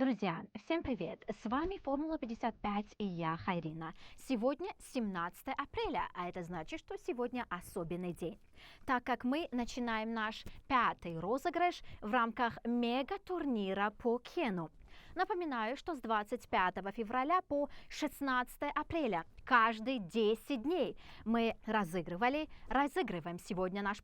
Друзья, всем привет! С вами Формула 55 и я, Хайрина. Сегодня 17 апреля, а это значит, что сегодня особенный день, так как мы начинаем наш пятый розыгрыш в рамках мега-турнира по Кену. Напоминаю, что с 25 февраля по 16 апреля каждые 10 дней мы разыгрываем сегодня наша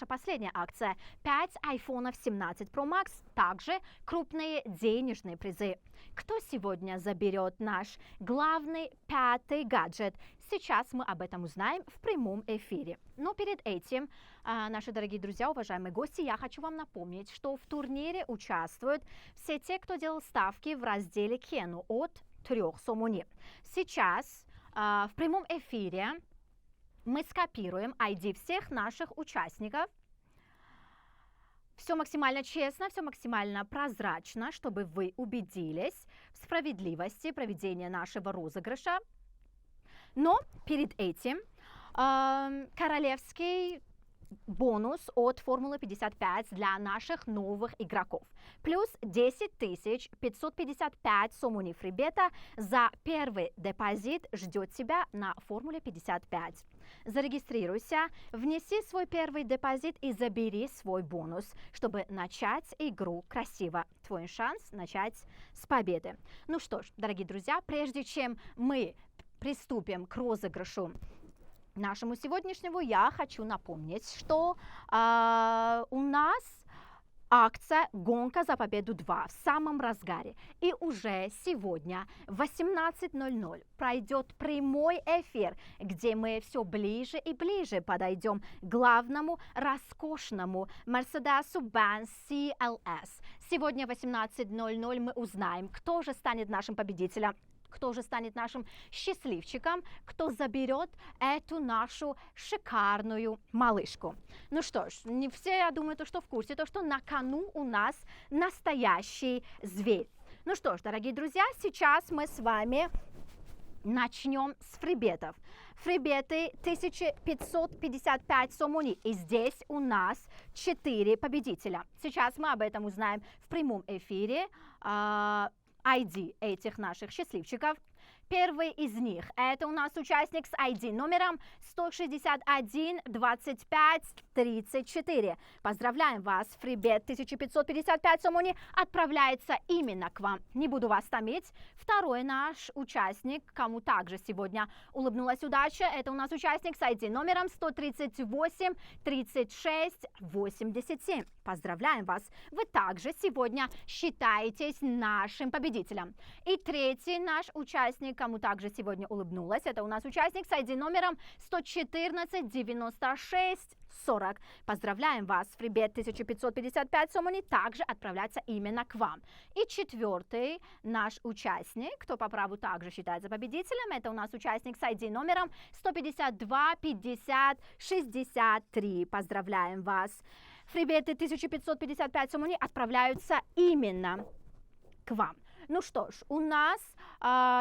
последняя акция 5 айфонов 17 Pro Max, также крупные денежные призы. Кто сегодня заберет наш главный пятый гаджет? Сейчас мы об этом узнаем в прямом эфире. Но перед этим, наши дорогие друзья, уважаемые гости, я хочу вам напомнить, что в турнире участвуют все те, кто делал ставки в разделе Кену от 3 сомони. Сейчас в прямом эфире мы скопируем ID всех наших участников. Все максимально честно, все максимально прозрачно, чтобы вы убедились в справедливости проведения нашего розыгрыша. Но перед этим королевский бонус от Формулы 55 для наших новых игроков. Плюс 10 555 сомони фрибета за первый депозит ждет тебя на Формуле 55. Зарегистрируйся, внеси свой первый депозит и забери свой бонус, чтобы начать игру красиво. Твой шанс начать с победы. Ну что ж, дорогие друзья, прежде чем мы приступим к розыгрышу нашему сегодняшнему, я хочу напомнить, что у нас акция «Гонка за победу 2» в самом разгаре. И уже сегодня в 18:00 пройдет прямой эфир, где мы все ближе и ближе подойдем к главному роскошному Mercedes-Benz CLS. Сегодня в 18:00 мы узнаем, кто же станет нашим победителем, кто же станет нашим счастливчиком, кто заберет эту нашу шикарную малышку. Ну что ж, не все, я думаю, что в курсе, что на кону у нас настоящий зверь. Ну что ж, дорогие друзья, сейчас мы с вами начнем с фрибетов. Фрибеты 1555 сомони. И здесь у нас 4 победителя. Сейчас мы об этом узнаем в прямом эфире. ID этих наших счастливчиков. Первый из них, это у нас участник с ID номером 161 25 34. Поздравляем вас, фрибет 1555 сомони отправляется именно к вам. Не буду вас томить. Второй наш участник, кому также сегодня улыбнулась удача, это у нас участник с ID номером 138 36 87. Поздравляем вас. Вы также сегодня считаетесь нашим победителем. И третий наш участник, кому также сегодня улыбнулась, это у нас участник с ID номером 114 96 40. Поздравляем вас, фрибет 1555 сомони также отправляется именно к вам. И четвертый наш участник, кто по праву также считается победителем, это у нас участник с ID номером 152 50 63. Поздравляем вас. Фрибеты 1555 сомони отправляются именно к вам. Ну что ж, у нас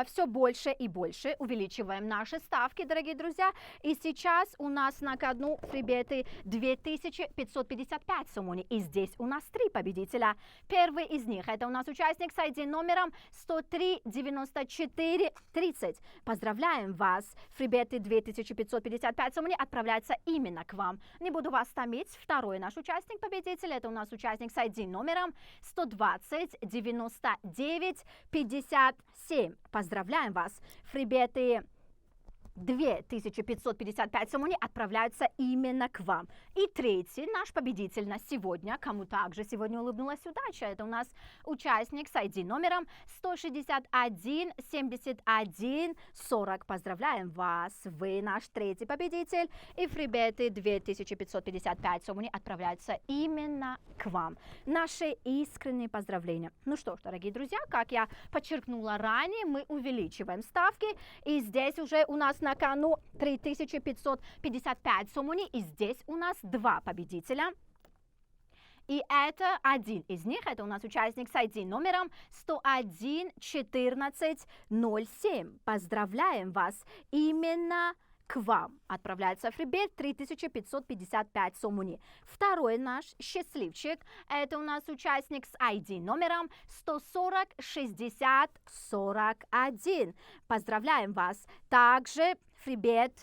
все больше и больше увеличиваем наши ставки, дорогие друзья. И сейчас у нас на кону фрибеты 2555 сомони. И здесь у нас 3 победителя. Первый из них, это у нас участник с ID номером 103 94 30. Поздравляем вас. Фрибеты 2555 сомони отправляются именно к вам. Не буду вас томить. Второй наш участник победитель, это у нас участник с ID номером 120 99 57. Поздравляем вас. Фрибеты 2555 сомони отправляются именно к вам. И третий наш победитель на сегодня, кому также сегодня улыбнулась удача, это у нас участник с ID номером 161 71 40. Поздравляем вас, вы наш третий победитель. И фрибеты 2555 сомони отправляются именно к вам. Наши искренние поздравления. Ну что ж, дорогие друзья, как я подчеркнула ранее, мы увеличиваем ставки. И здесь уже у нас на кону 3555 сомони, и здесь у нас 2 победителя. И это один из них, это у нас участник с ID номером 101 14 07. Поздравляем вас, именно к вам отправляется фрибет 3555 сомони. Второй наш счастливчик, это у нас участник с ID номером 140 60 41. Поздравляем вас. Также фрибет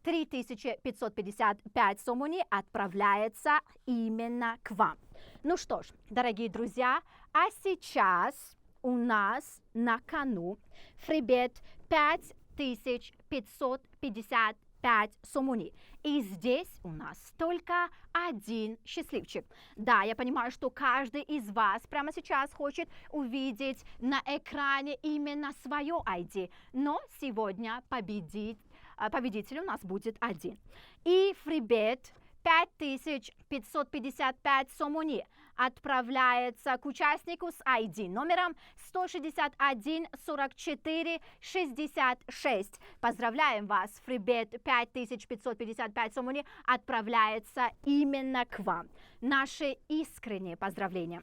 3555 сомони отправляется именно к вам. Ну что ж, дорогие друзья, а сейчас у нас на кону фрибет 5555 сомони. И здесь у нас только один счастливчик. Да, я понимаю, что каждый из вас прямо сейчас хочет увидеть на экране именно свое ID, но сегодня победитель у нас будет один. И фрибет 5555 сомони отправляется к участнику с ID номером 161 44 66. Поздравляем вас, фрибет 5555 сомони отправляется именно к вам. Наши искренние поздравления.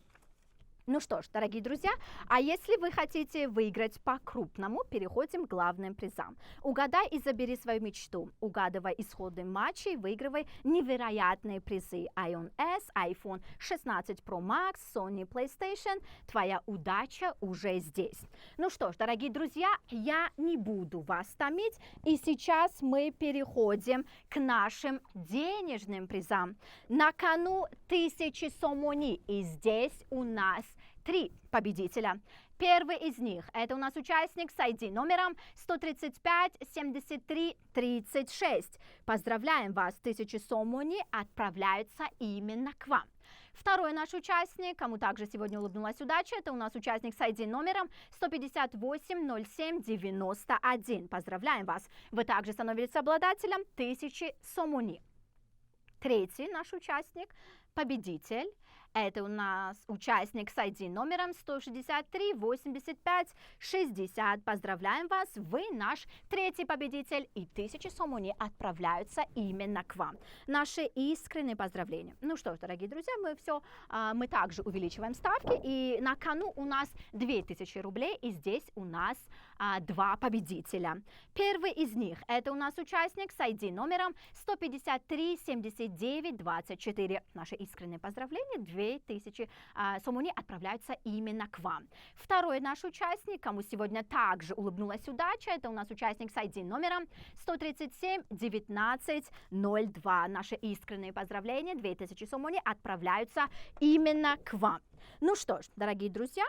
Ну что ж, дорогие друзья, а если вы хотите выиграть по-крупному, переходим к главным призам. Угадай и забери свою мечту. Угадывай исходы матчей, выигрывай невероятные призы. iOS, iPhone 16 Pro Max, Sony PlayStation. Твоя удача уже здесь. Ну что ж, дорогие друзья, я не буду вас томить. И сейчас мы переходим к нашим денежным призам. На кону 1000 сомони. И здесь у нас 3 победителя. Первый из них, это у нас участник с ID номером 135 73 36. Поздравляем вас, 1000 сомони отправляются именно к вам. Второй наш участник, кому также сегодня улыбнулась удача, это у нас участник с ID номером 158 07 91. Поздравляем вас, вы также становитесь обладателем 1000 сомони. Третий наш участник, победитель, это у нас участник с ID номером 163 85 60. Поздравляем вас, вы наш третий победитель, и 1000 сомони отправляются именно к вам. Наши искренние поздравления. Ну что ж, дорогие друзья, мы также увеличиваем ставки, и на кону у нас 2000 рублей, и здесь у нас 2 победителя. Первый из них, это у нас участник с ID номером 153 79 24. Наши искренние поздравления, 2000 сомони отправляются именно к вам. Второй наш участник, кому сегодня также улыбнулась удача, это у нас участник с ID номером 137 19 02. Наши искренние поздравления, 2000 сомони отправляются именно к вам. Ну что ж, дорогие друзья,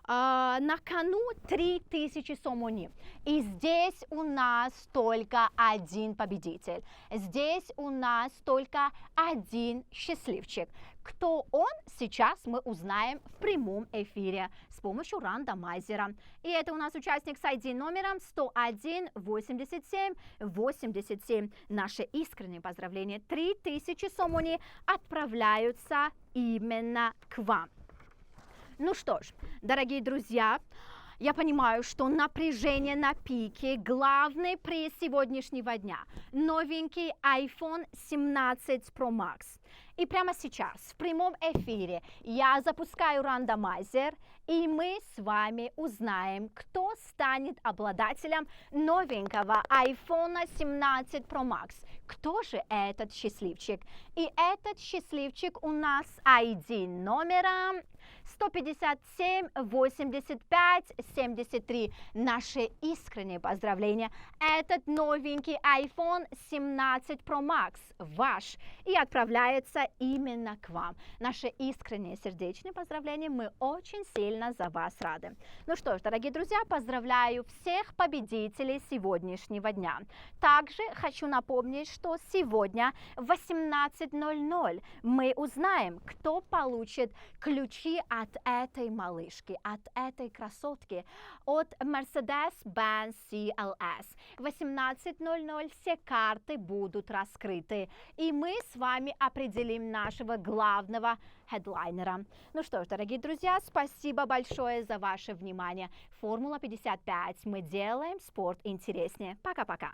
на кону 3000 сомони. И здесь у нас только один победитель. Здесь у нас только один счастливчик. Кто он, сейчас мы узнаем в прямом эфире с помощью рандомайзера. И это у нас участник с ID номером 101 87 87. Наши искренние поздравления, 3000 сомони отправляются именно к вам. Ну что ж, дорогие друзья, я понимаю, что напряжение на пике. Главный приз сегодняшнего дня – новенький iPhone 17 Pro Max. И прямо сейчас в прямом эфире я запускаю рандомайзер, и мы с вами узнаем, кто станет обладателем новенького iPhone 17 Pro Max. Кто же этот счастливчик? И этот счастливчик у нас ID номером 157 85 73. Наши искренние поздравления. Этот новенький iPhone 17 Pro Max ваш и отправляется именно к вам. Наши искренние сердечные поздравления. Мы очень сильно за вас рады. Ну что ж, дорогие друзья, поздравляю всех победителей сегодняшнего дня. Также хочу напомнить, что сегодня в 18:00 мы узнаем, кто получит ключи от этой малышки, от этой красотки, от Mercedes-Benz CLS. В 18:00 все карты будут раскрыты, и мы с вами определим нашего главного хедлайнера. Ну что ж, дорогие друзья, спасибо большое за ваше внимание. Формула 55. Мы делаем спорт интереснее. Пока-пока.